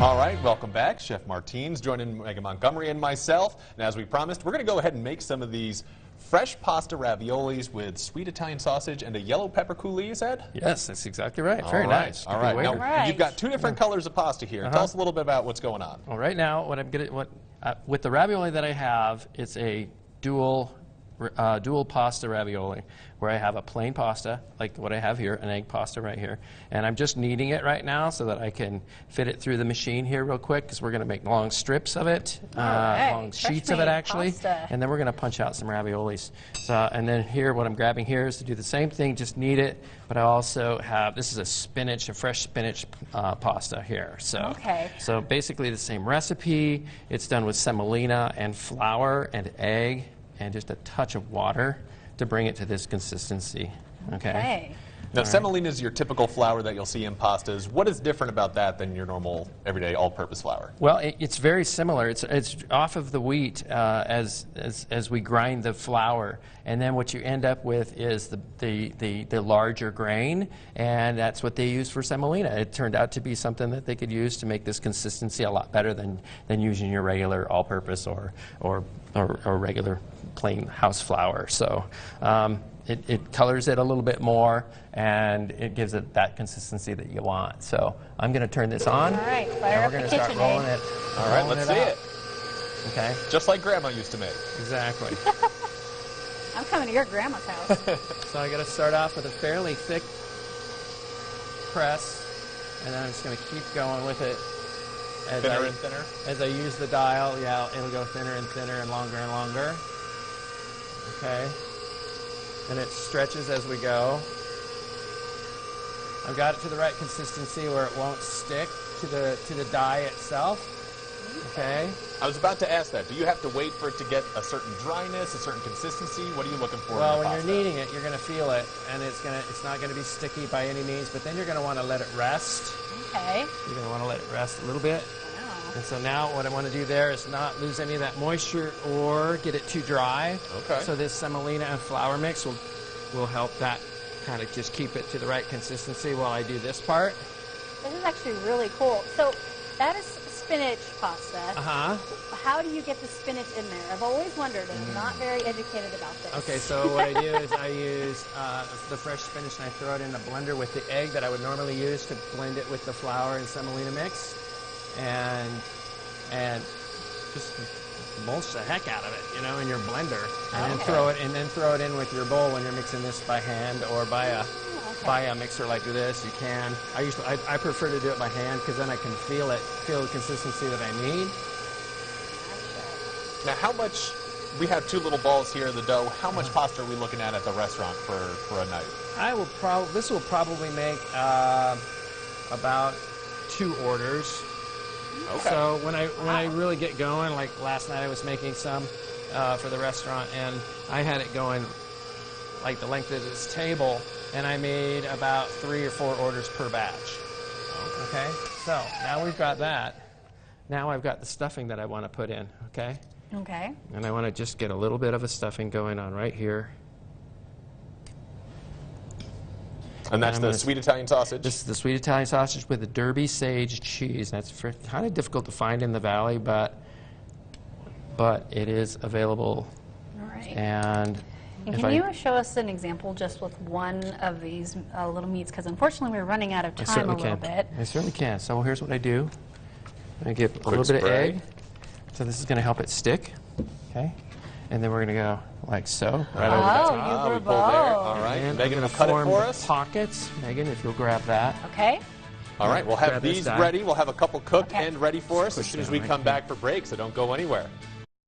All right, welcome back. Chef Martine's joining Megan Montgomery and myself. And as we promised, we're going to go ahead and make some of these fresh pasta raviolis with sweet Italian sausage and a yellow pepper coulis, you said? Yes, that's exactly right. Very nice. All right. Now, you've got two different colors of pasta here. Tell us a little bit about what's going on. Well, right now, with the ravioli that I have, it's a dual pasta ravioli, where I have a plain pasta, like what I have here, an egg pasta right here, and I'm just kneading it right now so that I can fit it through the machine here real quick, because we're going to make long strips of it, long sheets of it actually, and then we're going to punch out some raviolis. And then here, what I'm grabbing here is to do the same thing, just knead it, but I also have, this is a fresh spinach pasta here. So basically the same recipe. It's done with semolina and flour and egg and just a touch of water to bring it to this consistency. Okay. Now, semolina is your typical flour that you'll see in pastas. What is different about that than your normal, everyday, all-purpose flour? Well, it's very similar. It's off of the wheat as we grind the flour, and then what you end up with is the larger grain, and that's what they use for semolina. It turned out to be something that they could use to make this consistency a lot better than using your regular all-purpose or regular plain house flour. So. It colors it a little bit more, and it gives it that consistency that you want. So I'm going to turn this on. All right, and we're going to start rolling it. All right, let's see it. Okay. Just like Grandma used to make. Exactly. I'm coming to your grandma's house. So I got to start off with a fairly thick press, and then I'm just going to keep going with it. Thinner and thinner? As I use the dial, yeah, it'll go thinner and thinner and longer and longer. Okay. And it stretches as we go. I've got it to the right consistency where it won't stick to the die itself. Okay. I was about to ask that. Do you have to wait for it to get a certain dryness, a certain consistency? What are you looking for? Well, when you're kneading it, you're going to feel it, and it's not going to be sticky by any means. But then you're going to want to let it rest. Okay. You're going to want to let it rest a little bit. And so now what I want to do there is not lose any of that moisture or get it too dry. Okay. So this semolina and flour mix will help that kind of just keep it to the right consistency while I do this part. This is actually really cool. So that is spinach pasta. Uh-huh. How do you get the spinach in there? I've always wondered, and I'm not very educated about this. Okay, so what I do is I use the fresh spinach and I throw it in a blender with the egg that I would normally use to blend it with the flour and semolina mix. And just mulch the heck out of it, in your blender, and then throw it in with your bowl when you're mixing this by hand or by a mixer like this. You can. I prefer to do it by hand because then I can feel the consistency that I need. Now, how much? We have two little balls here in the dough. How much pasta are we looking at the restaurant for a night? This will probably make about 2 orders. Okay. So when I really get going, like last night I was making some for the restaurant, and I had it going like the length of this table, and I made about 3 or 4 orders per batch. Okay. So now we've got that. Now I've got the stuffing that I want to put in. Okay. Okay. And I want to just get a little bit of a stuffing going on right here. And that's the sweet Italian sausage? This is the sweet Italian sausage with the Derby sage cheese. That's kind of difficult to find in the Valley, but it is available. All right. And can you show us an example just with one of these little meats? Because unfortunately we're running out of time a little bit. I certainly can. So here's what I do. I give a little bit of egg. So this is going to help it stick. Okay. And then we're going to go like so, right over the top. You pull there. All right. And Megan will cut it for us. Pockets. Megan, if you'll grab that. Okay. All right. We'll have these ready. We'll have a couple cooked and ready for us as soon as we come back for break, so don't go anywhere.